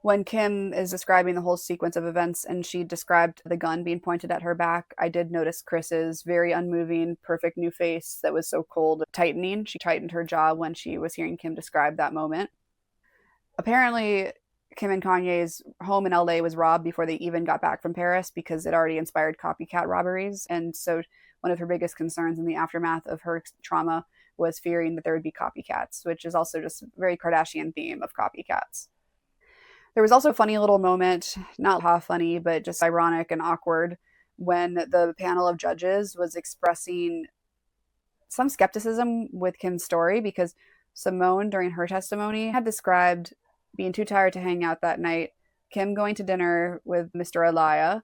When Kim is describing the whole sequence of events and she described the gun being pointed at her back, I did notice Chris's very unmoving, perfect new face that was so cold, tightening. She tightened her jaw when she was hearing Kim describe that moment. Apparently, Kim and Kanye's home in LA was robbed before they even got back from Paris because it already inspired copycat robberies. And so one of her biggest concerns in the aftermath of her trauma was fearing that there would be copycats, which is also just a very Kardashian theme of copycats. There was also a funny little moment, not how funny, but just ironic and awkward, when the panel of judges was expressing some skepticism with Kim's story because Simone, during her testimony, had described being too tired to hang out that night, Kim going to dinner with Mr. Elia,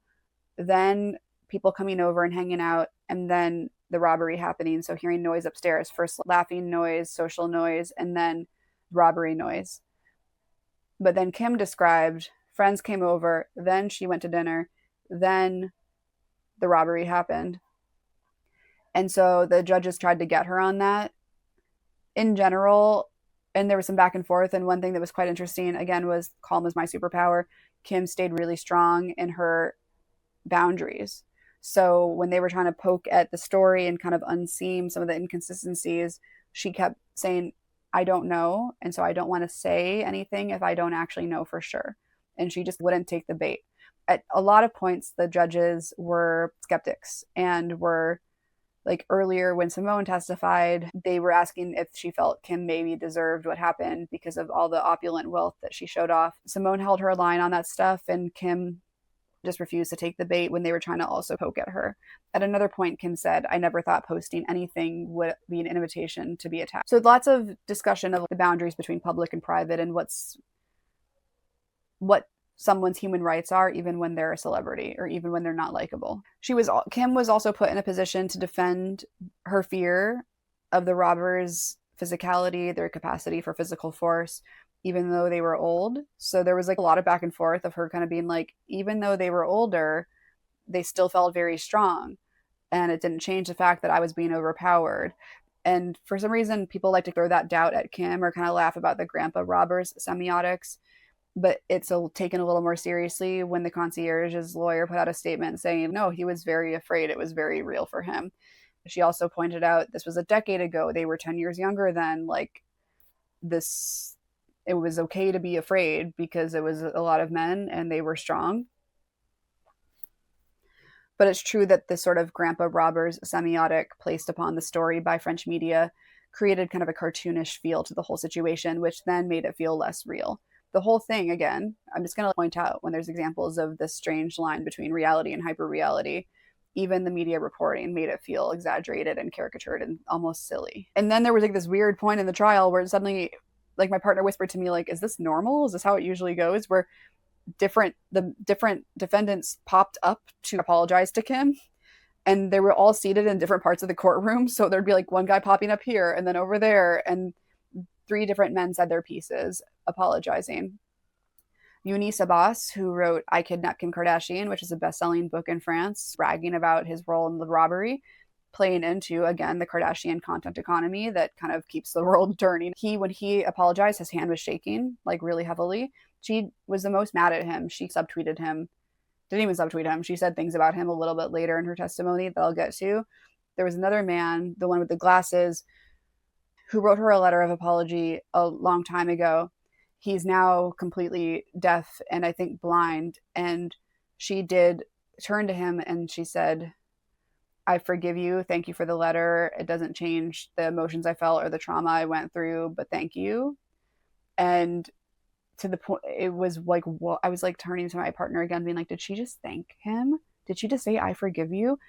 then people coming over and hanging out, and then the robbery happening. So hearing noise upstairs, first laughing noise, social noise, and then robbery noise. But then Kim described friends came over, then she went to dinner, then the robbery happened. And so the judges tried to get her on that. In general, and there was some back and forth, and one thing that was quite interesting, again, was calm is my superpower. Kim stayed really strong in her boundaries. So when they were trying to poke at the story and kind of unseam some of the inconsistencies, she kept saying, I don't know. And so I don't want to say anything if I don't actually know for sure. And she just wouldn't take the bait. At a lot of points, the judges were skeptics and were like earlier when Simone testified, they were asking if she felt Kim maybe deserved what happened because of all the opulent wealth that she showed off. Simone held her line on that stuff, and Kim just refused to take the bait when they were trying to also poke at her. At another point, Kim said, I never thought posting anything would be an invitation to be attacked. So lots of discussion of the boundaries between public and private and what someone's human rights are, even when they're a celebrity or even when they're not likable. Kim was also put in a position to defend her fear of the robbers' physicality, their capacity for physical force, even though they were old. So there was like a lot of back and forth of her kind of being like, even though they were older, they still felt very strong. And it didn't change the fact that I was being overpowered. And for some reason, people like to throw that doubt at Kim or kind of laugh about the grandpa robbers semiotics. But it's taken a little more seriously when the concierge's lawyer put out a statement saying, no, he was very afraid. It was very real for him. She also pointed out this was a decade ago. They were 10 years younger then. Like this, it was okay to be afraid because it was a lot of men and they were strong. But it's true that this sort of grandpa robbers semiotic placed upon the story by French media created kind of a cartoonish feel to the whole situation, which then made it feel less real. The whole thing, again, I'm just going to point out when there's examples of this strange line between reality and hyper-reality, even the media reporting made it feel exaggerated and caricatured and almost silly. And then there was like this weird point in the trial where suddenly, like my partner whispered to me, like, is this normal? Is this how it usually goes? Where the different defendants popped up to apologize to Kim, and they were all seated in different parts of the courtroom. So there'd be like one guy popping up here and then over there, and 3 different men said their pieces apologizing. Younis Abbas, who wrote I Kidnapped Kim Kardashian, which is a best-selling book in France, bragging about his role in the robbery, playing into, again, the Kardashian content economy that kind of keeps the world turning. When he apologized, his hand was shaking, like really heavily. She was the most mad at him. She subtweeted him. Didn't even subtweet him. She said things about him a little bit later in her testimony that I'll get to. There was another man, the one with the glasses, who wrote her a letter of apology a long time ago. He's now completely deaf and I think blind. And she did turn to him and she said, I forgive you. Thank you for the letter. It doesn't change the emotions I felt or the trauma I went through, but thank you. And to the point, it was like, well, I was like turning to my partner again, being like, did she just thank him? Did she just say, I forgive you?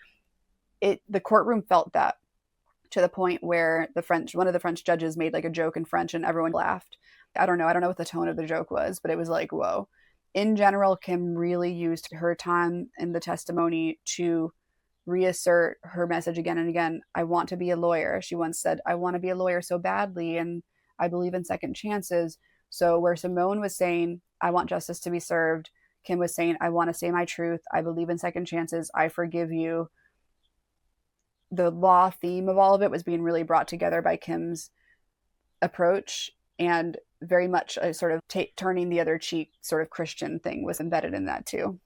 The courtroom felt that, to the point where one of the French judges made like a joke in French and everyone laughed. I don't know what the tone of the joke was, but it was like, whoa. In general, Kim really used her time in the testimony to reassert her message again and again. I want to be a lawyer. She once said, I want to be a lawyer so badly, and I believe in second chances. So where Simone was saying, I want justice to be served, Kim was saying, I want to say my truth. I believe in second chances. I forgive you. The law theme of all of it was being really brought together by Kim's approach, and very much a sort of turning the other cheek sort of Christian thing was embedded in that too.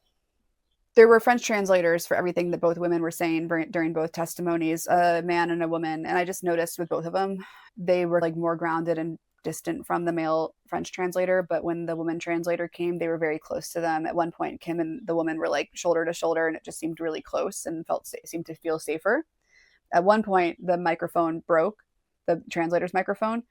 There were French translators for everything that both women were saying during both testimonies, a man and a woman. And I just noticed with both of them, they were like more grounded and distant from the male French translator. But when the woman translator came, they were very close to them. At one point, Kim and the woman were like shoulder to shoulder, and it just seemed really close and seemed to feel safer. At one point, the microphone broke, the translator's microphone,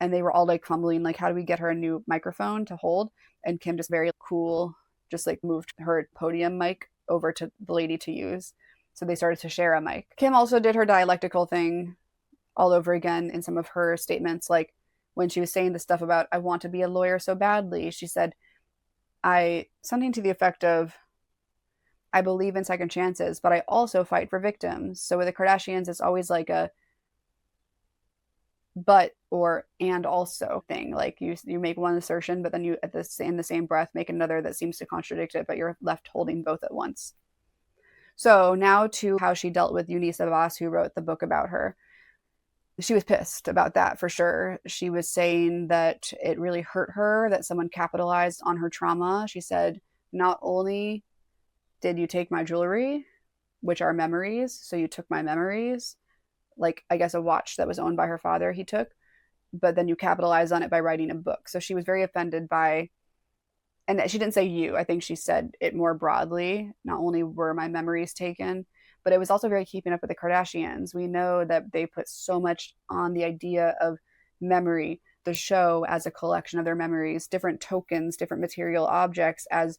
and they were all like fumbling, like, how do we get her a new microphone to hold? And Kim just very cool, just like moved her podium mic over to the lady to use. So they started to share a mic. Kim also did her dialectical thing all over again in some of her statements. Like when she was saying the stuff about, I want to be a lawyer so badly, she said, something to the effect of, I believe in second chances, but I also fight for victims. So with the Kardashians, it's always like a but or and also thing. Like you make one assertion, but then you in the same breath make another that seems to contradict it, but you're left holding both at once. So now to how she dealt with Younis Abbas, who wrote the book about her. She was pissed about that for sure. She was saying that it really hurt her that someone capitalized on her trauma. She said, not only did you take my jewelry, which are memories. So you took my memories, like I guess a watch that was owned by her father he took, but then you capitalized on it by writing a book. So she was very offended by, and she didn't say you, I think she said it more broadly. Not only were my memories taken, but it was also very keeping up with the Kardashians. We know that they put so much on the idea of memory, the show as a collection of their memories, different tokens, different material objects as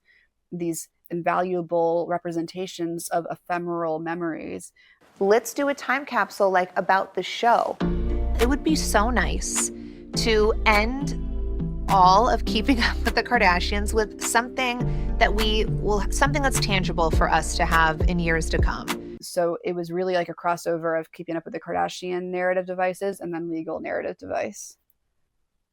these invaluable representations of ephemeral memories. Let's do a time capsule like about the show. It would be so nice to end all of Keeping Up with the Kardashians with something that's tangible for us to have in years to come. So it was really like a crossover of Keeping Up with the Kardashian narrative devices and then legal narrative device.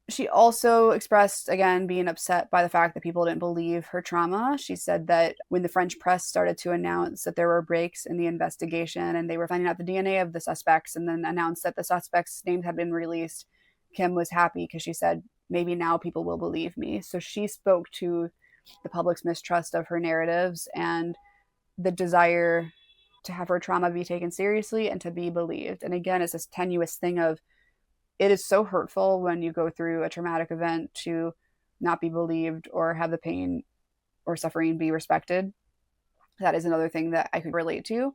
She also expressed, again, being upset by the fact that people didn't believe her trauma. She said that when the French press started to announce that there were breaks in the investigation and they were finding out the DNA of the suspects and then announced that the suspects' names had been released, Kim was happy because she said, maybe now people will believe me. So she spoke to the public's mistrust of her narratives and the desire to have her trauma be taken seriously and to be believed. And again, it's this tenuous thing of, it is so hurtful when you go through a traumatic event to not be believed or have the pain or suffering be respected. That is another thing that I could relate to.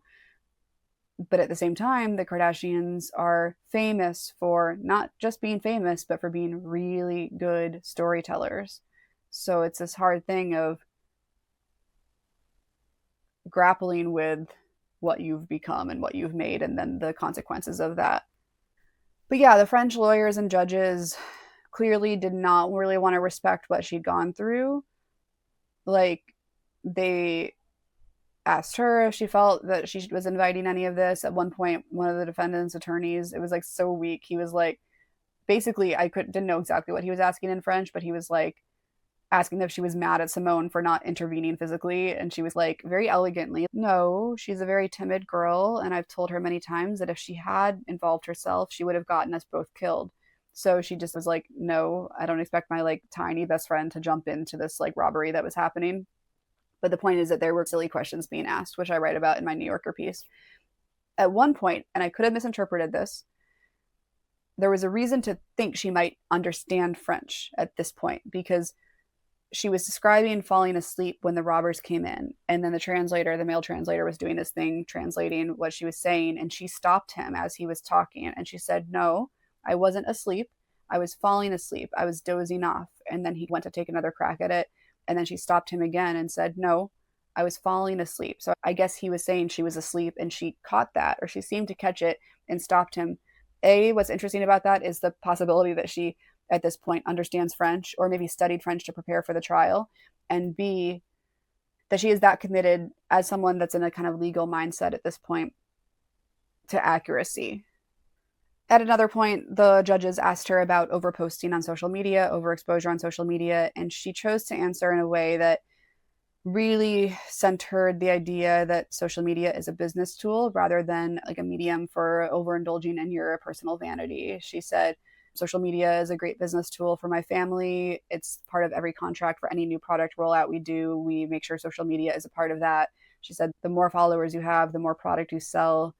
But at the same time, the Kardashians are famous for not just being famous, but for being really good storytellers. So it's this hard thing of grappling with what you've become and what you've made and then the consequences of that. But yeah, the French lawyers and judges clearly did not really want to respect what she'd gone through. Like, they asked her if she felt that she was inviting any of this. At one point, one of the defendant's attorneys, it was like so weak. He was like, basically, didn't know exactly what he was asking in French, but he was like asking if she was mad at Simone for not intervening physically. And she was like, very elegantly, no, she's a very timid girl. And I've told her many times that if she had involved herself, she would have gotten us both killed. So she just was like, no, I don't expect my like tiny best friend to jump into this like robbery that was happening. But the point is that there were silly questions being asked, which I write about in my New Yorker piece. At one point, and I could have misinterpreted this, there was a reason to think she might understand French at this point, because she was describing falling asleep when the robbers came in. And then the male translator, was doing this thing, translating what she was saying. And she stopped him as he was talking. And she said, no, I wasn't asleep. I was falling asleep. I was dozing off. And then he went to take another crack at it. And then she stopped him again and said, no, I was falling asleep. So I guess he was saying she was asleep and she caught that, or she seemed to catch it and stopped him. What's interesting about that is the possibility that she, at this point, understands French or maybe studied French to prepare for the trial. And B, that she is that committed as someone that's in a kind of legal mindset at this point to accuracy. At another point, the judges asked her about overposting on social media, overexposure on social media, and she chose to answer in a way that really centered the idea that social media is a business tool rather than like a medium for overindulging in your personal vanity. She said, social media is a great business tool for my family. It's part of every contract for any new product rollout we do. We make sure social media is a part of that. She said, the more followers you have, the more product you sell.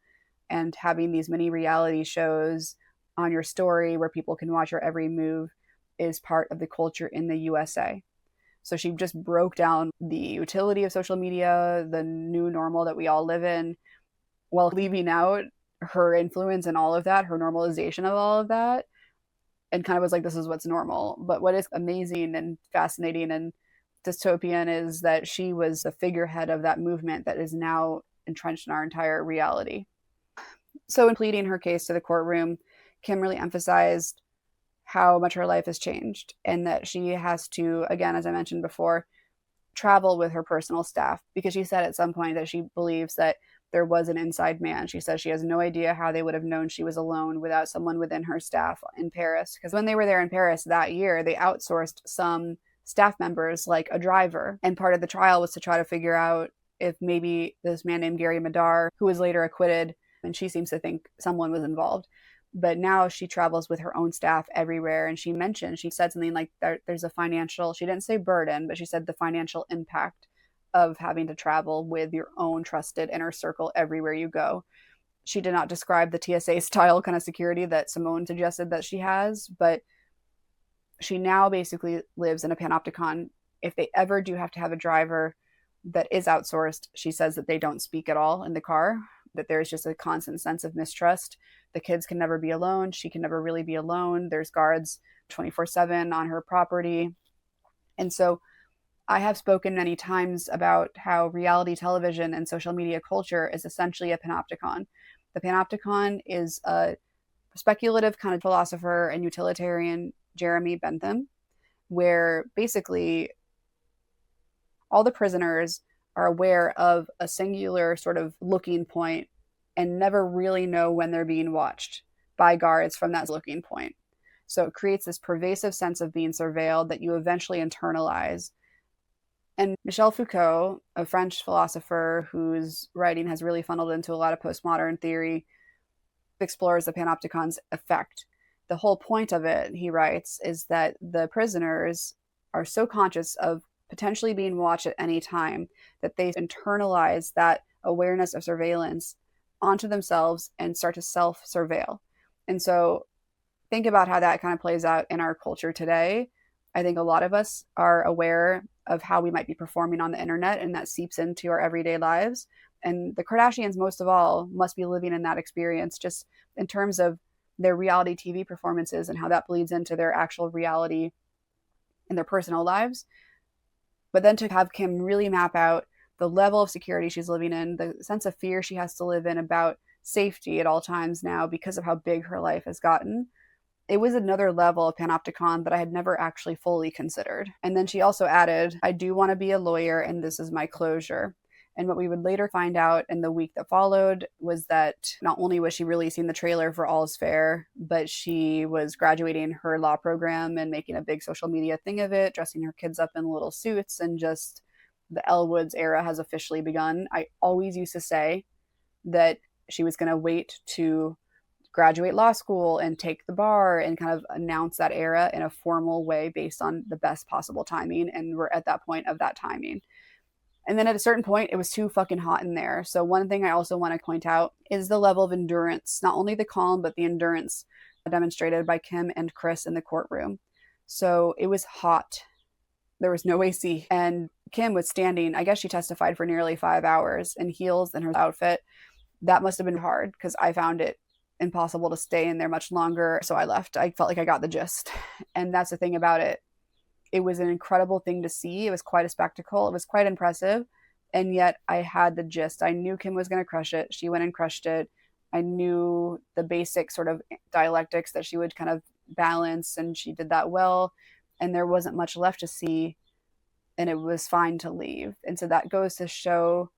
And having these mini reality shows on your story where people can watch your every move is part of the culture in the USA. So she just broke down the utility of social media, the new normal that we all live in, while leaving out her influence in all of that, her normalization of all of that, and kind of was like, this is what's normal. But what is amazing and fascinating and dystopian is that she was the figurehead of that movement that is now entrenched in our entire reality. So in pleading her case to the courtroom, Kim really emphasized how much her life has changed and that she has to, again, as I mentioned before, travel with her personal staff, because she said at some point that she believes that there was an inside man. She says she has no idea how they would have known she was alone without someone within her staff in Paris. Because when they were there in Paris that year, they outsourced some staff members, like a driver. And part of the trial was to try to figure out if maybe this man named Gary Madar, who was later acquitted, and she seems to think someone was involved. But now she travels with her own staff everywhere. And she said something like there's a financial, she didn't say burden, but she said the financial impact of having to travel with your own trusted inner circle everywhere you go. She did not describe the TSA style kind of security that Simone suggested that she has, but she now basically lives in a panopticon. If they ever do have to have a driver that is outsourced, she says that they don't speak at all in the car, that there's just a constant sense of mistrust. The kids can never be alone. She can never really be alone. There's guards 24/7 on her property. And so I have spoken many times about how reality television and social media culture is essentially a panopticon. The panopticon is a speculative kind of philosopher and utilitarian, Jeremy Bentham, where basically all the prisoners are aware of a singular sort of looking point and never really know when they're being watched by guards from that looking point. So it creates this pervasive sense of being surveilled that you eventually internalize. And Michel Foucault, a French philosopher whose writing has really funneled into a lot of postmodern theory, explores the panopticon's effect. The whole point of it, he writes, is that the prisoners are so conscious of potentially being watched at any time that they internalize that awareness of surveillance onto themselves and start to self-surveil. And so think about how that kind of plays out in our culture today. I think a lot of us are aware of how we might be performing on the internet, and that seeps into our everyday lives. And the Kardashians, most of all, must be living in that experience just in terms of their reality TV performances and how that bleeds into their actual reality in their personal lives. But then to have Kim really map out the level of security she's living in, the sense of fear she has to live in about safety at all times now because of how big her life has gotten, it was another level of panopticon that I had never actually fully considered. And then she also added, I do want to be a lawyer and this is my closure. And what we would later find out in the week that followed was that not only was she releasing the trailer for All's Fair, but she was graduating her law program and making a big social media thing of it, dressing her kids up in little suits, and just the Elle Woods era has officially begun. I always used to say that she was going to wait to graduate law school and take the bar and kind of announce that era in a formal way based on the best possible timing. And we're at that point of that timing. And then at a certain point, it was too fucking hot in there. So one thing I also want to point out is the level of endurance, not only the calm, but the endurance demonstrated by Kim and Chris in the courtroom. So it was hot. There was no AC. And Kim was standing, I guess she testified for nearly 5 hours in heels in her outfit. That must have been hard because I found it impossible to stay in there much longer. So I left. I felt like I got the gist. And that's the thing about it. It was an incredible thing to see. It was quite a spectacle. It was quite impressive. And yet I had the gist. I knew Kim was going to crush it. She went and crushed it. I knew the basic sort of dialectics that she would kind of balance, and she did that well. And there wasn't much left to see, and it was fine to leave. And so that goes to show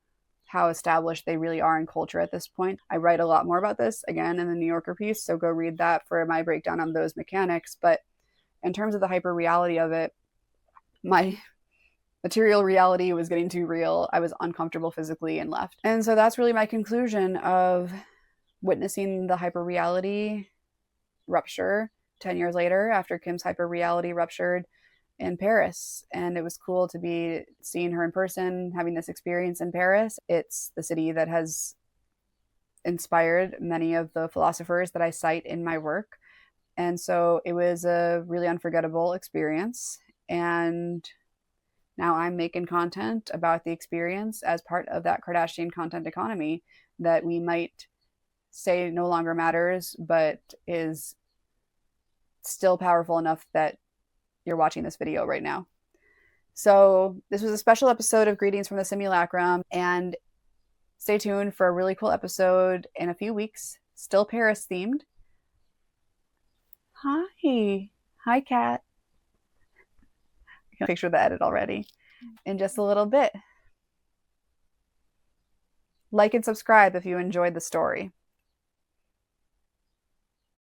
how established they really are in culture at this point. I write a lot more about this, again, in the New Yorker piece, so go read that for my breakdown on those mechanics. But in terms of the hyper reality of it, my material reality was getting too real. I was uncomfortable physically and left. And so that's really my conclusion of witnessing the hyper reality rupture 10 years later after Kim's hyper reality ruptured in Paris. And it was cool to be seeing her in person, having this experience in Paris. It's the city that has inspired many of the philosophers that I cite in my work. And so it was a really unforgettable experience. And now I'm making content about the experience as part of that Kardashian content economy that we might say no longer matters, but is still powerful enough that you're watching this video right now. So this was a special episode of Greetings from the Simulacrum, and stay tuned for a really cool episode in a few weeks, still Paris themed. Hi, Kat. I can picture the edit already in just a little bit. Like and subscribe if you enjoyed the story.